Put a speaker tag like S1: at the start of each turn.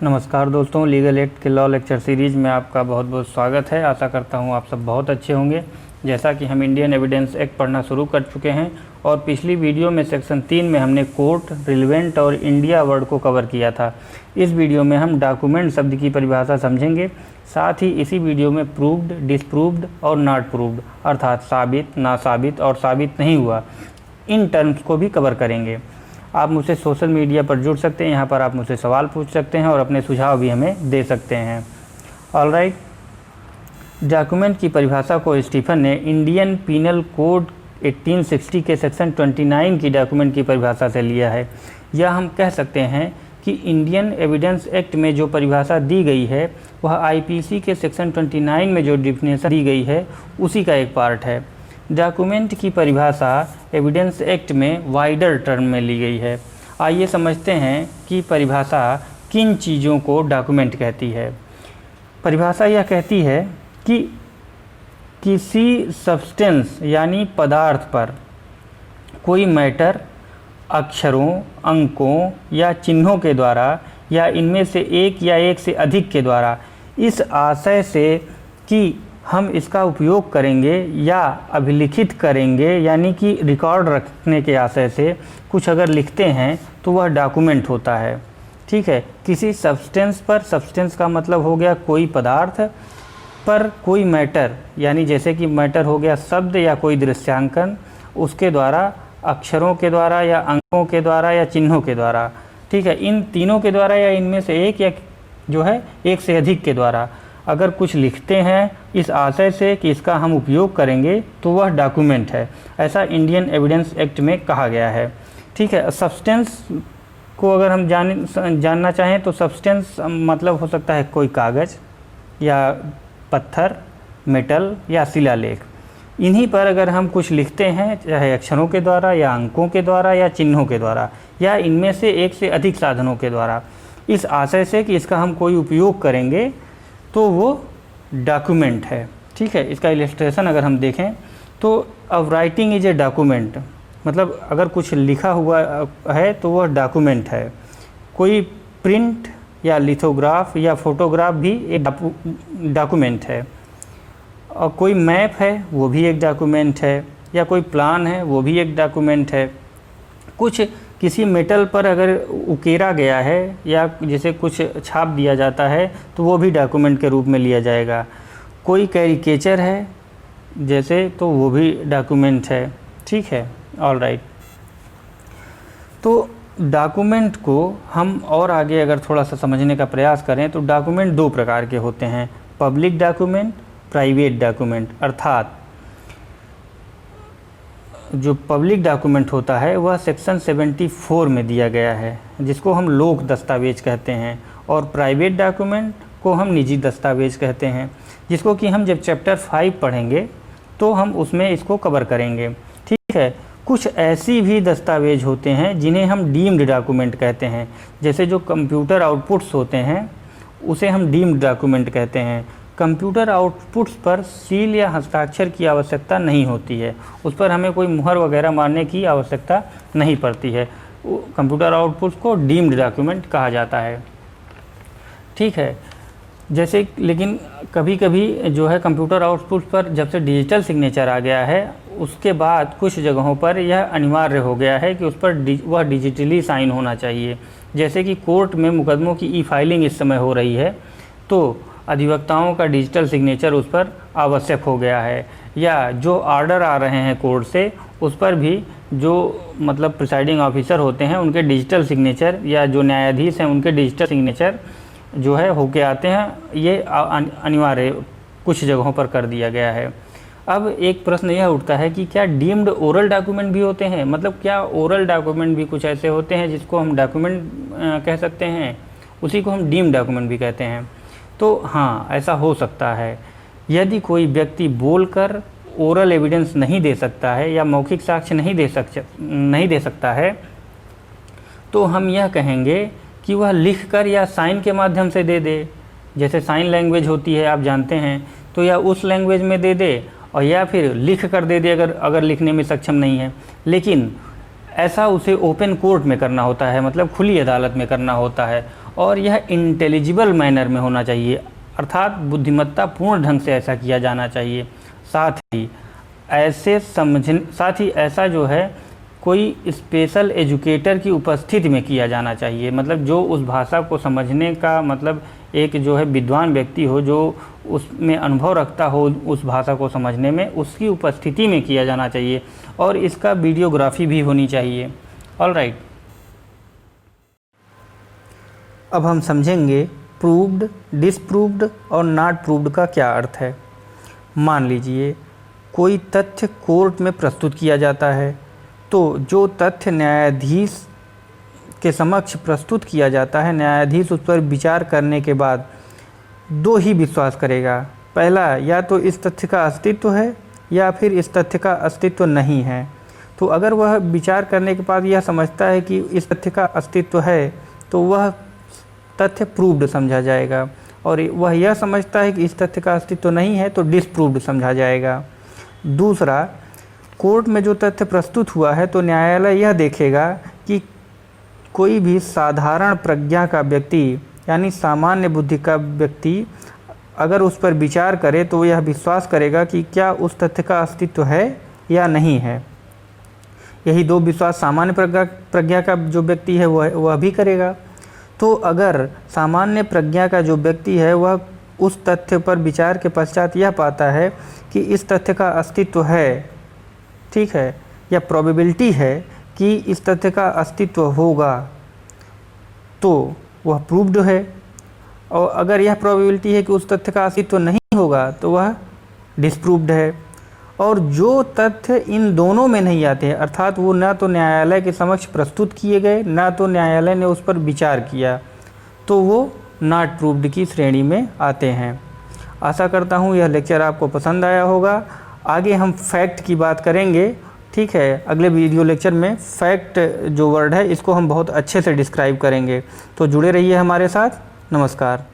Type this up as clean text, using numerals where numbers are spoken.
S1: नमस्कार दोस्तों, legal act के लॉ लेक्चर सीरीज़ में आपका बहुत बहुत स्वागत है। आशा करता हूं आप सब बहुत अच्छे होंगे। जैसा कि हम इंडियन एविडेंस एक्ट पढ़ना शुरू कर चुके हैं और पिछली वीडियो में सेक्शन 3 में हमने कोर्ट, रिलेवेंट और इंडिया वर्ड को कवर किया था। इस वीडियो में हम डॉक्यूमेंट शब्द की परिभाषा समझेंगे। साथ ही इसी वीडियो में प्रूव्ड, डिसप्रूव्ड और नॉट प्रूव्ड अर्थात साबित, ना साबित और साबित नहीं हुआ, इन टर्म्स को भी कवर करेंगे। आप मुझसे सोशल मीडिया पर जुड़ सकते हैं, यहाँ पर आप मुझसे सवाल पूछ सकते हैं और अपने सुझाव भी हमें दे सकते हैं। ऑलराइट, डॉक्यूमेंट की परिभाषा को स्टीफन ने इंडियन पीनल कोड 1860 के सेक्शन 29 की डॉक्यूमेंट की परिभाषा से लिया है। या हम कह सकते हैं कि इंडियन एविडेंस एक्ट में जो परिभाषा दी गई है वह आईपीसी के सेक्शन 29 में जो डिफिनेशन दी गई है उसी का एक पार्ट है। डॉक्यूमेंट की परिभाषा एविडेंस एक्ट में वाइडर टर्म में ली गई है। आइए समझते हैं कि परिभाषा किन चीज़ों को डॉक्यूमेंट कहती है। परिभाषा यह कहती है कि किसी सब्सटेंस यानी पदार्थ पर कोई मैटर अक्षरों, अंकों या चिन्हों के द्वारा या इनमें से एक या एक से अधिक के द्वारा इस आशय से कि हम इसका उपयोग करेंगे या अभिलिखित करेंगे, यानी कि रिकॉर्ड रखने के आशय से कुछ अगर लिखते हैं तो वह डॉक्यूमेंट होता है। ठीक है, किसी सब्सटेंस पर, सब्सटेंस का मतलब हो गया कोई पदार्थ पर कोई मैटर, यानी जैसे कि मैटर हो गया शब्द या कोई दृश्यांकन, उसके द्वारा अक्षरों के द्वारा या अंकों के द्वारा या चिन्हों के द्वारा। ठीक है, इन तीनों के द्वारा या इनमें से एक या जो है एक से अधिक के द्वारा अगर कुछ लिखते हैं इस आशय से कि इसका हम उपयोग करेंगे तो वह डॉक्यूमेंट है। ऐसा इंडियन एविडेंस एक्ट में कहा गया है। ठीक है, सब्सटेंस को अगर हम जानना चाहें तो सब्सटेंस मतलब हो सकता है कोई कागज़ या पत्थर, मेटल या शिलालेख। इन्हीं पर अगर हम कुछ लिखते हैं, चाहे अक्षरों के द्वारा या अंकों के द्वारा या चिन्हों के द्वारा या इनमें से एक से अधिक साधनों के द्वारा, इस आशय से कि इसका हम कोई उपयोग करेंगे, तो वो डॉक्यूमेंट है। ठीक है, इसका इलस्ट्रेशन अगर हम देखें तो अब राइटिंग इज ए डॉक्यूमेंट, मतलब अगर कुछ लिखा हुआ है तो वह डॉक्यूमेंट है। कोई प्रिंट या लिथोग्राफ या फोटोग्राफ भी एक डॉक्यूमेंट है। और कोई मैप है वो भी एक डॉक्यूमेंट है, या कोई प्लान है वो भी एक डॉक्यूमेंट है। कुछ किसी मेटल पर अगर उकेरा गया है या जैसे कुछ छाप दिया जाता है तो वो भी डॉक्यूमेंट के रूप में लिया जाएगा। कोई कैरिकेचर है जैसे, तो वो भी डॉक्यूमेंट है। ठीक है, ऑलराइट। तो डॉक्यूमेंट को हम और आगे अगर थोड़ा सा समझने का प्रयास करें तो डॉक्यूमेंट दो प्रकार के होते हैं, पब्लिक डॉक्यूमेंट, प्राइवेट डॉक्यूमेंट। अर्थात जो पब्लिक डॉक्यूमेंट होता है वह सेक्शन 74 में दिया गया है, जिसको हम लोक दस्तावेज कहते हैं, और प्राइवेट डॉक्यूमेंट को हम निजी दस्तावेज कहते हैं, जिसको कि हम जब चैप्टर 5 पढ़ेंगे तो हम उसमें इसको कवर करेंगे। ठीक है, कुछ ऐसी भी दस्तावेज होते हैं जिन्हें हम डीम्ड डॉक्यूमेंट कहते हैं। जैसे जो कंप्यूटर आउटपुट्स होते हैं उसे हम डीम्ड डॉक्यूमेंट कहते हैं। कंप्यूटर आउटपुट्स पर सील या हस्ताक्षर की आवश्यकता नहीं होती है, उस पर हमें कोई मुहर वगैरह मारने की आवश्यकता नहीं पड़ती है। कंप्यूटर आउटपुट्स को डीम्ड डॉक्यूमेंट कहा जाता है। ठीक है, जैसे लेकिन कभी कभी जो है कंप्यूटर आउटपुट पर जब से डिजिटल सिग्नेचर आ गया है उसके बाद कुछ जगहों पर यह अनिवार्य हो गया है कि उस पर वह डिजिटली साइन होना चाहिए। जैसे कि कोर्ट में मुकदमों की ई फाइलिंग इस समय हो रही है तो अधिवक्ताओं का डिजिटल सिग्नेचर उस पर आवश्यक हो गया है, या जो ऑर्डर आ रहे हैं कोर्ट से उस पर भी जो मतलब प्रिसाइडिंग ऑफिसर होते हैं उनके डिजिटल सिग्नेचर, या जो न्यायाधीश हैं उनके डिजिटल सिग्नेचर जो है होके आते हैं। ये अनिवार्य कुछ जगहों पर कर दिया गया है। अब एक प्रश्न यह उठता है कि क्या डीम्ड ओरल डॉक्यूमेंट भी होते हैं, मतलब क्या ओरल डॉक्यूमेंट भी कुछ ऐसे होते हैं जिसको हम डॉक्यूमेंट कह सकते हैं, उसी को हम डीम्ड डॉक्यूमेंट भी कहते हैं। तो हाँ, ऐसा हो सकता है। यदि कोई व्यक्ति बोलकर ओरल एविडेंस नहीं दे सकता है या मौखिक साक्ष्य नहीं दे सकता है तो हम यह कहेंगे कि वह लिखकर या साइन के माध्यम से दे दे। जैसे साइन लैंग्वेज होती है, आप जानते हैं, तो या उस लैंग्वेज में दे दे और या फिर लिख कर दे दे अगर लिखने में सक्षम नहीं है। लेकिन ऐसा उसे ओपन कोर्ट में करना होता है, मतलब खुली अदालत में करना होता है, और यह इंटेलिजिबल मैनर में होना चाहिए, अर्थात बुद्धिमत्तापूर्ण ढंग से ऐसा किया जाना चाहिए। साथ ही ऐसा जो है कोई स्पेशल एजुकेटर की उपस्थिति में किया जाना चाहिए, मतलब जो उस भाषा को समझने का मतलब एक जो है विद्वान व्यक्ति हो, जो उसमें अनुभव रखता हो उस भाषा को समझने में, उसकी उपस्थिति में किया जाना चाहिए, और इसका वीडियोग्राफी भी होनी चाहिए। ऑलराइट, अब हम समझेंगे प्रूव्ड, डिसप्रूव्ड और नॉट प्रूव्ड का क्या अर्थ है। मान लीजिए कोई तथ्य कोर्ट में प्रस्तुत किया जाता है, तो जो तथ्य न्यायाधीश के समक्ष प्रस्तुत किया जाता है, न्यायाधीश उस पर विचार करने के बाद दो ही विश्वास करेगा। पहला, या तो इस तथ्य का अस्तित्व है या फिर इस तथ्य का अस्तित्व नहीं है। तो अगर वह विचार करने के बाद यह समझता है कि इस तथ्य का अस्तित्व है, तो वह तथ्य प्रूव्ड समझा जाएगा, और वह यह समझता है कि इस तथ्य का अस्तित्व नहीं है, तो डिसप्रूव्ड समझा जाएगा। दूसरा, कोर्ट में जो तथ्य प्रस्तुत हुआ है, तो न्यायालय यह देखेगा कि कोई भी साधारण प्रज्ञा का व्यक्ति, यानी सामान्य बुद्धि का व्यक्ति अगर उस पर विचार करे, तो यह विश्वास करेगा कि क्या उस तथ्य का अस्तित्व है या नहीं है। यही दो विश्वास सामान्य प्रज्ञा का जो व्यक्ति है वह भी करेगा। तो अगर सामान्य प्रज्ञा का जो व्यक्ति है वह उस तथ्य पर विचार के पश्चात यह पाता है कि इस तथ्य का अस्तित्व है, ठीक है, या प्रोबेबिलिटी है कि इस तथ्य का अस्तित्व होगा, तो वह प्रूव्ड है। और अगर यह प्रोबेबिलिटी है कि उस तथ्य का अस्तित्व नहीं होगा, तो वह डिसप्रूव्ड है। और जो तथ्य इन दोनों में नहीं आते हैं, अर्थात वो ना तो न्यायालय के समक्ष प्रस्तुत किए गए, ना तो न्यायालय ने उस पर विचार किया, तो वो नॉट प्रूव्ड की श्रेणी में आते हैं। आशा करता हूँ यह लेक्चर आपको पसंद आया होगा। आगे हम फैक्ट की बात करेंगे, ठीक है। अगले वीडियो लेक्चर में फैक्ट जो वर्ड है इसको हम बहुत अच्छे से डिस्क्राइब करेंगे। तो जुड़े रहिए हमारे साथ। नमस्कार।